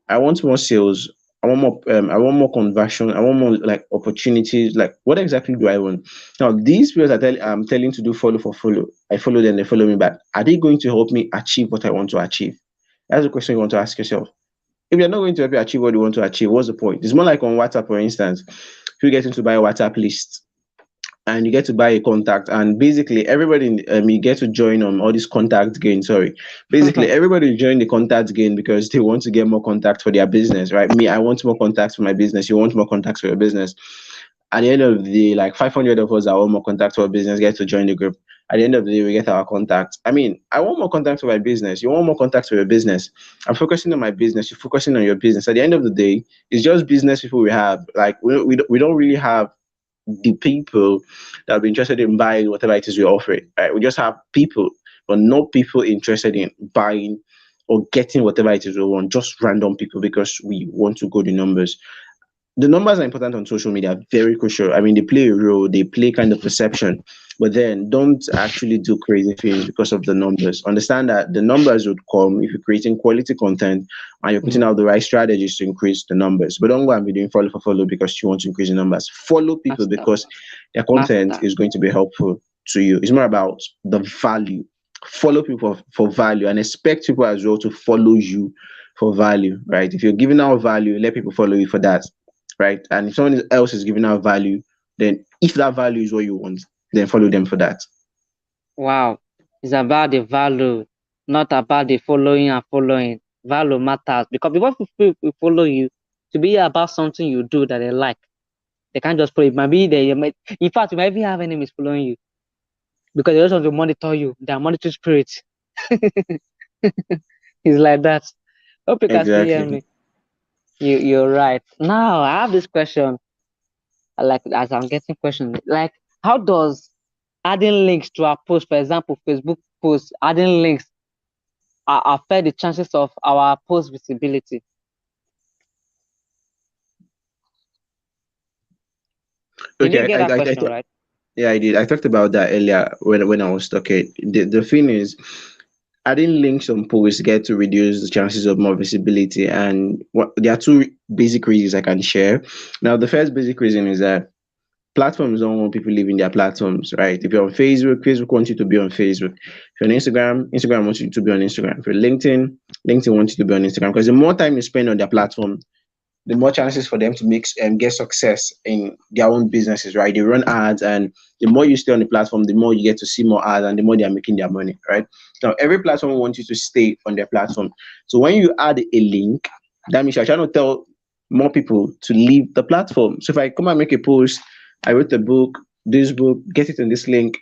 B: I want more sales. I want more. I want more conversion. I want more like opportunities. Like, what exactly do I want? Now, these people I'm telling to do follow for follow. I follow them. They follow me back. Are they going to help me achieve what I want to achieve? That's the question you want to ask yourself. If they're not going to help you achieve what you want to achieve, what's the point? It's more like on WhatsApp, for instance. If you get into buy a WhatsApp list, and you get to buy a contact, and basically everybody you get to join on all these contact gain. Sorry, basically everybody join the contact gain because they want to get more contacts for their business, right? Me, I want more contacts for my business. You want more contacts for your business. At the end of the day, like 500 of us that want more contacts for our business get to join the group. At the end of the day, we get our contacts. I mean, I want more contacts for my business. You want more contacts for your business. I'm focusing on my business. You're focusing on your business. At the end of the day, it's just business people we have. Like we don't really have the people that will be interested in buying whatever it is we offer. Right? We just have people, but not people interested in buying or getting whatever it is we want. Just random people because we want to go the numbers. The numbers are important on social media, very crucial. I mean, they play a role, they play kind of perception, but then don't actually do crazy things because of the numbers. Understand that the numbers would come if you're creating quality content and you're putting out the right strategies to increase the numbers. But don't go and be doing follow for follow because you want to increase the numbers. Follow people
A: Master,
B: because their content
A: master.
B: is going to be helpful to you. It's more about the value. Follow people for value and expect people as well to follow you for value, right? If you're giving out value, let people follow you for that, right? And if someone else is giving out value, then if that value is what you want, then follow them for that.
A: Wow. It's about the value, not about the following and following. Value matters because before people follow you, to be about something you do that they like. They can't just follow. It might be there. In fact, you might even have enemies following you because they just want to monitor you. They are monitoring spirits. It's like that. Hope you can still hear
B: Exactly.
A: me. You're right. Now I have this question. Like as I'm getting questions, like how does adding links to our post, for example, Facebook posts, adding links affect the chances of our post visibility? You didn't
B: Okay,
A: get that question, right?
B: yeah, I did. I talked about that earlier when I was talking. The thing is, adding links on posts get to reduce the chances of more visibility. And there are two basic reasons I can share. Now, the first basic reason is that platforms don't want people leaving their platforms, right? If you're on Facebook, Facebook wants you to be on Facebook. If you're on Instagram, Instagram wants you to be on Instagram. If you're LinkedIn, LinkedIn wants you to be on Instagram. Because the more time you spend on their platform, the more chances for them to make get success in their own businesses, right? They run ads, and the more you stay on the platform, the more you get to see more ads, and the more they are making their money, right? Now, every platform wants you to stay on their platform. So when you add a link, that means you're trying to tell more people to leave the platform. So if I come and make a post, I wrote a book, this book, get it in this link.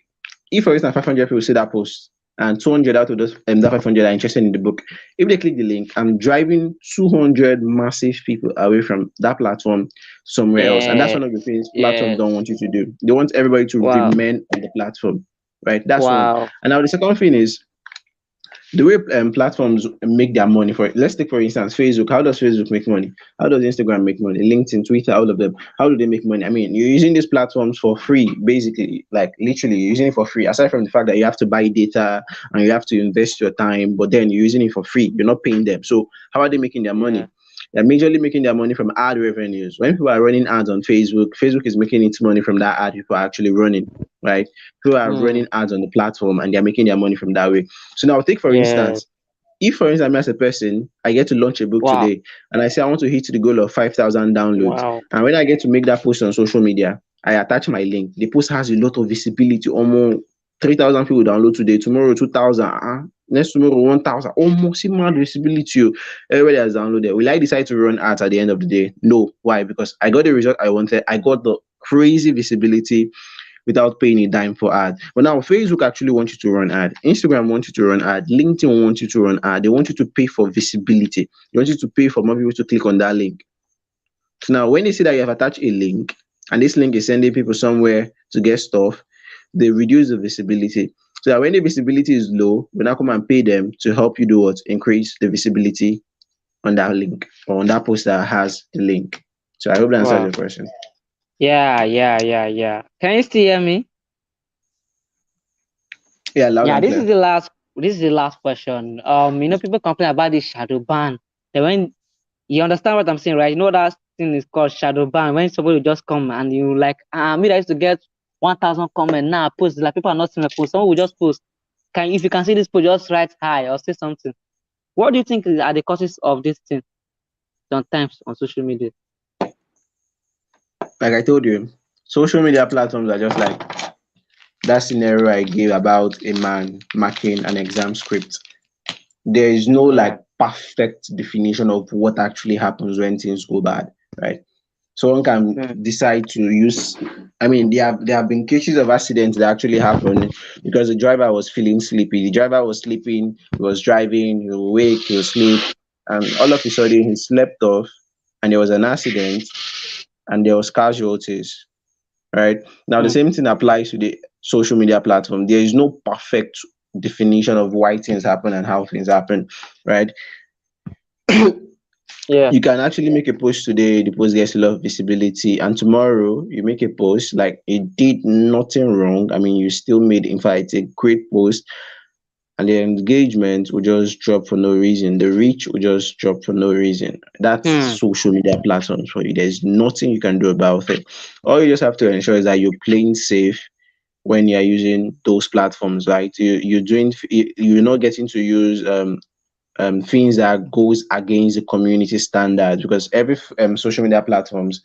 B: If, for instance, 500 people see that post, and 200 out of those that 500 are interested in the book, if they click the link, I'm driving 200 massive people away from that platform somewhere else. And that's
A: Yeah,
B: one of the things platforms don't
A: yes.
B: want you to do. They want everybody to
A: Wow,
B: remain on the platform, right? That's one.
A: wow.
B: And now the second thing is the way platforms make their money. For let's take for instance Facebook. How does Facebook make money? How does Instagram make money? LinkedIn, Twitter, all of them, how do they make money? I mean, you're using these platforms for free, basically, like literally you're using it for free, aside from the fact that you have to buy data and you have to invest your time, but then you're using it for free, you're not paying them. So how are they making their
A: Yeah,
B: money? They're majorly making their money from ad revenues. When people are running ads on Facebook, Facebook is making its money from that ad people are actually running, right? People are
A: mm,
B: running ads on the platform and they're making their money from that way. So now take for
A: yeah.
B: instance, if for instance, me as a person, I get to launch a book
A: Wow,
B: today and I say I want to hit the goal of 5,000 downloads.
A: wow.
B: And when I get to make that post on social media, I attach my link. The post has a lot of visibility. Almost 3,000 people download today. Tomorrow, 2,000. Next tomorrow 1,000. Almost mad visibility. Oh. Everybody has downloaded. Will I decide to run ads at the end of the day? No. Why? Because I got the result I wanted. I got the crazy visibility without paying a dime for ad. But now Facebook actually wants you to run ad. Instagram wants you to run ad. LinkedIn wants you to run ad. They want you to pay for visibility. They want you to pay for more people to click on that link. So now when they see that you have attached a link and this link is sending people somewhere to get stuff, they reduce the visibility. So that when the visibility is low, we now come and pay them to help you do what? Increase the visibility on that link or on that post that has the link. So I hope that answers
A: Wow.
B: your question.
A: Yeah. Can you still hear me?
B: Yeah, loud
A: Yeah,
B: and
A: this is
B: clear.
A: the last question. People complain about this shadow ban. Then when you understand what I'm saying, right? You know that thing is called shadow ban. When somebody will just come and you like, me that used to get 1,000 comment now post like people are not seeing my post. Someone will just post. If you can see this post, just write hi or say something. What do you think are the causes of this thing sometimes on social media?
B: Like I told you, social media platforms are just like that scenario I gave about a man marking an exam script. There is no
A: Yeah.
B: like perfect definition of what actually happens when things go bad, right? Someone can
A: Mm.
B: decide to use. I mean, there have been cases of accidents that actually happened because the driver was feeling sleepy. The driver was sleeping, he was driving, he was awake, he was asleep, and all of a sudden he slept off, and there was an accident, and there was casualties. Right now, the
A: Mm.
B: same thing applies to the social media platform. There is no perfect definition of why things happen and how things happen, right?
A: Yeah.
B: You can actually make a post today, the post gets a lot of visibility, and tomorrow you make a post like it did nothing wrong. I mean, you still made, in fact, a great post, and the engagement will just drop for no reason. The reach will just drop for no reason. That's
A: Hmm.
B: social media platforms for you. There's nothing you can do about it. All you just have to ensure is that you're playing safe when you're using those platforms, right? You're not getting to use things that goes against the community standards, because every social media platforms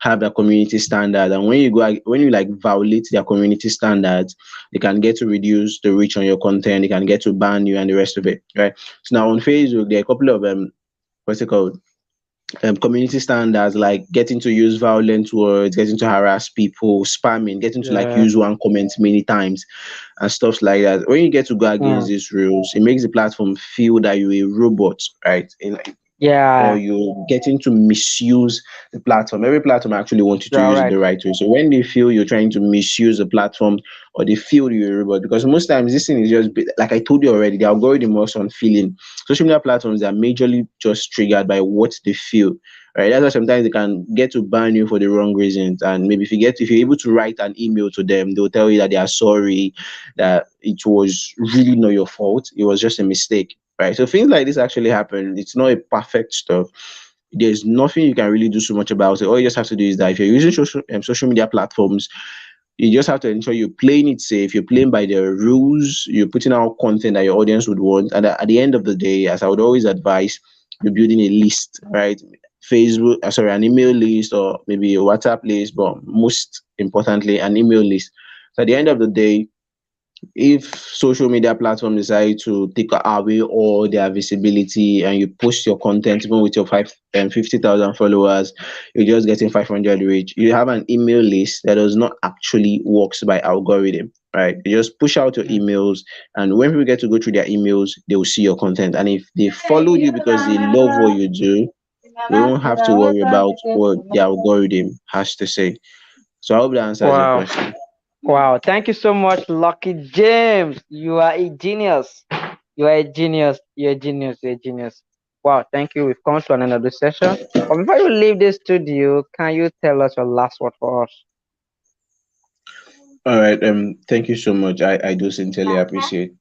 B: have their community standard, and when you like violate their community standards, they can get to reduce the reach on your content, they can get to ban you and the rest of it, right? So now on Facebook there are a couple of what's it called, community standards, like getting to use violent words, getting to harass people, spamming, getting to like
A: Yeah.
B: use one comment many times and stuff like that. When you get to go
A: Hmm.
B: against these rules, it makes the platform feel that you're a robot, right? Or
A: Yeah.
B: you're getting to misuse the platform. Every platform actually wants you to
A: You're
B: use it
A: right.
B: the right way. So when they feel you're trying to misuse the platform, or they feel you're a robot, because most times this thing is just like I told you already, the algorithm works on feeling. Social media platforms are majorly just triggered by what they feel. Right. That's why sometimes they can get to ban you for the wrong reasons. And maybe if you're able to write an email to them, they'll tell you that they are sorry, that it was really not your fault. It was just a mistake. Right. So things like this actually happen. It's not a perfect stuff. There's nothing you can really do so much about it. All you just have to do is that if you're using social media platforms, you just have to ensure you're playing it safe, you're playing by the rules, you're putting out content that your audience would want. And at the end of the day, as I would always advise, you're building a list, right? An email list, or maybe a WhatsApp list, but most importantly, an email list. So at the end of the day, if social media platforms decide to take away all their visibility and you post your content even with your 50,000 followers, you're just getting 500 reach. You have an email list that does not actually works by algorithm, right? You just push out your
A: Hmm.
B: emails, and when people get to go through their emails, they will see your content. And if they follow you because they love what you do, they won't have to worry about what the algorithm has to say. So I hope that answers your
A: Wow.
B: question.
A: Wow. Thank you so much, Lucky James. You are a genius. You are a genius. You're a genius. You're a genius. Wow. Thank you. We've come to an end of the session. But before you leave the studio, can you tell us your last word for us?
B: All right. Thank you so much. I do sincerely appreciate.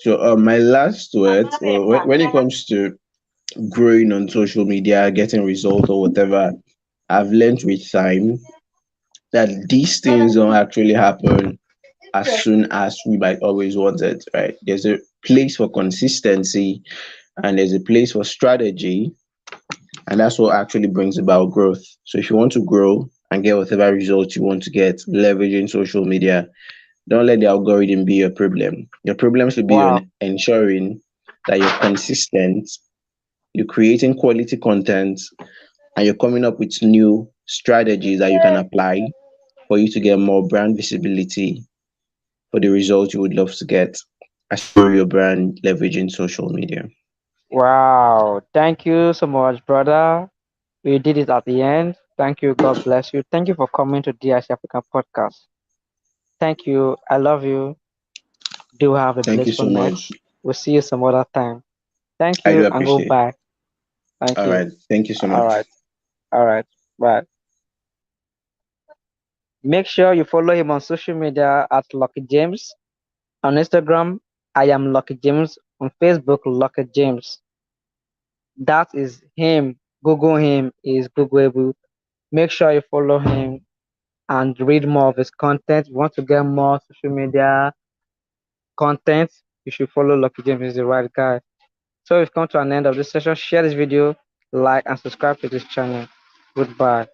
B: So, my last words, well, when it comes to growing on social media, getting results or whatever, I've learned with time that these things don't actually happen as soon as we might always want it, right? There's a place for consistency, and there's a place for strategy, and that's what actually brings about growth. So if you want to grow and get whatever results you want to get leveraging social media, Don't let the algorithm be your problem. Your problem should be
A: Wow.
B: on ensuring that you're consistent, you're creating quality content, and you're coming up with new strategies that you can apply for you to get more brand visibility for the results you would love to get as you grow your brand leveraging social media.
A: Wow. Thank you so much, brother. We did it at the end. Thank you. God bless you. Thank you for coming to DIC African podcast. Thank you. I love you. Do have a
B: Thank you so
A: blissful night.
B: much.
A: We'll see you some other time. Thank
B: I do
A: you and
B: appreciate it.
A: goodbye. Thank
B: All
A: you.
B: right. Thank you so
A: All
B: much.
A: right. All right. Bye. Make sure you follow him on social media at Lucky James. On Instagram, I am Lucky James. On Facebook, Lucky James. That is him. Google him is Googleable. Make sure you follow him and read more of his content. If you want to get more social media content, you should follow Lucky James. He's the right guy. So we've come to an end of this session. Share this video, like, and subscribe to this channel. Goodbye.